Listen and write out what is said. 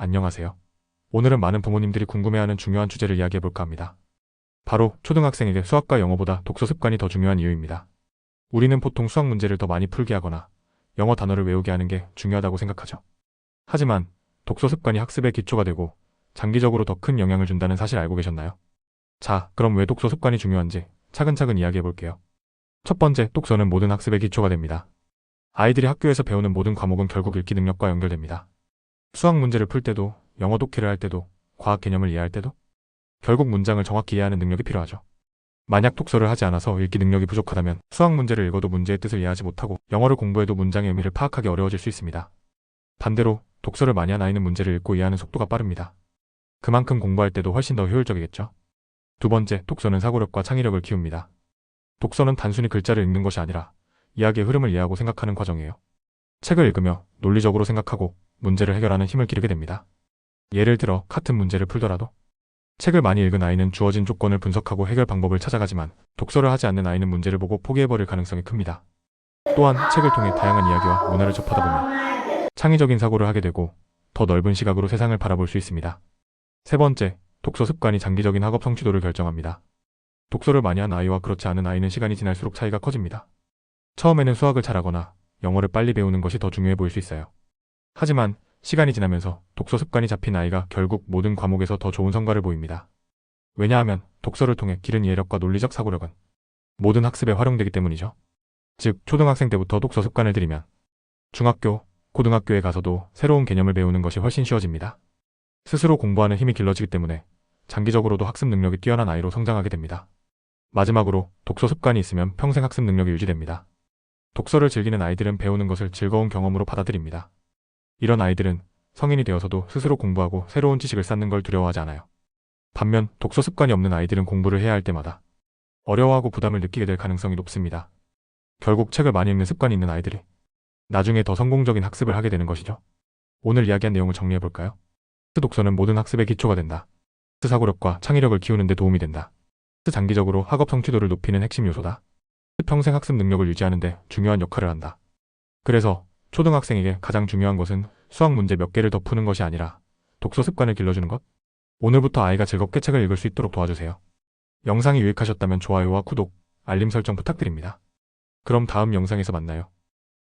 안녕하세요. 오늘은 많은 부모님들이 궁금해하는 중요한 주제를 이야기해볼까 합니다. 바로 초등학생에게 수학과 영어보다 독서 습관이 더 중요한 이유입니다. 우리는 보통 수학 문제를 더 많이 풀게 하거나 영어 단어를 외우게 하는 게 중요하다고 생각하죠. 하지만 독서 습관이 학습의 기초가 되고 장기적으로 더 큰 영향을 준다는 사실 알고 계셨나요? 자, 그럼 왜 독서 습관이 중요한지 차근차근 이야기해볼게요. 첫 번째, 독서는 모든 학습의 기초가 됩니다. 아이들이 학교에서 배우는 모든 과목은 결국 읽기 능력과 연결됩니다. 수학 문제를 풀 때도, 영어 독해를 할 때도, 과학 개념을 이해할 때도 결국 문장을 정확히 이해하는 능력이 필요하죠. 만약 독서를 하지 않아서 읽기 능력이 부족하다면 수학 문제를 읽어도 문제의 뜻을 이해하지 못하고 영어를 공부해도 문장의 의미를 파악하기 어려워질 수 있습니다. 반대로 독서를 많이 한 아이는 문제를 읽고 이해하는 속도가 빠릅니다. 그만큼 공부할 때도 훨씬 더 효율적이겠죠. 두 번째, 독서는 사고력과 창의력을 키웁니다. 독서는 단순히 글자를 읽는 것이 아니라 이야기의 흐름을 이해하고 생각하는 과정이에요. 책을 읽으며 논리적으로 생각하고 문제를 해결하는 힘을 기르게 됩니다. 예를 들어 같은 문제를 풀더라도 책을 많이 읽은 아이는 주어진 조건을 분석하고 해결 방법을 찾아가지만 독서를 하지 않는 아이는 문제를 보고 포기해버릴 가능성이 큽니다. 또한 책을 통해 다양한 이야기와 문화를 접하다 보면 창의적인 사고를 하게 되고 더 넓은 시각으로 세상을 바라볼 수 있습니다. 세 번째, 독서 습관이 장기적인 학업 성취도를 결정합니다. 독서를 많이 한 아이와 그렇지 않은 아이는 시간이 지날수록 차이가 커집니다. 처음에는 수학을 잘하거나 영어를 빨리 배우는 것이 더 중요해 보일 수 있어요. 하지만 시간이 지나면서 독서 습관이 잡힌 아이가 결국 모든 과목에서 더 좋은 성과를 보입니다. 왜냐하면 독서를 통해 기른 이해력과 논리적 사고력은 모든 학습에 활용되기 때문이죠. 즉, 초등학생 때부터 독서 습관을 들이면 중학교, 고등학교에 가서도 새로운 개념을 배우는 것이 훨씬 쉬워집니다. 스스로 공부하는 힘이 길러지기 때문에 장기적으로도 학습 능력이 뛰어난 아이로 성장하게 됩니다. 마지막으로 독서 습관이 있으면 평생 학습 능력이 유지됩니다. 독서를 즐기는 아이들은 배우는 것을 즐거운 경험으로 받아들입니다. 이런 아이들은 성인이 되어서도 스스로 공부하고 새로운 지식을 쌓는 걸 두려워하지 않아요. 반면 독서 습관이 없는 아이들은 공부를 해야 할 때마다 어려워하고 부담을 느끼게 될 가능성이 높습니다. 결국 책을 많이 읽는 습관이 있는 아이들이 나중에 더 성공적인 학습을 하게 되는 것이죠. 오늘 이야기한 내용을 정리해볼까요? 독서는 모든 학습의 기초가 된다. 사고력과 창의력을 키우는 데 도움이 된다. 장기적으로 학업 성취도를 높이는 핵심 요소다. 평생 학습 능력을 유지하는 데 중요한 역할을 한다. 그래서 초등학생에게 가장 중요한 것은 수학 문제 몇 개를 더 푸는 것이 아니라 독서 습관을 길러주는 것? 오늘부터 아이가 즐겁게 책을 읽을 수 있도록 도와주세요. 영상이 유익하셨다면 좋아요와 구독, 알림 설정 부탁드립니다. 그럼 다음 영상에서 만나요.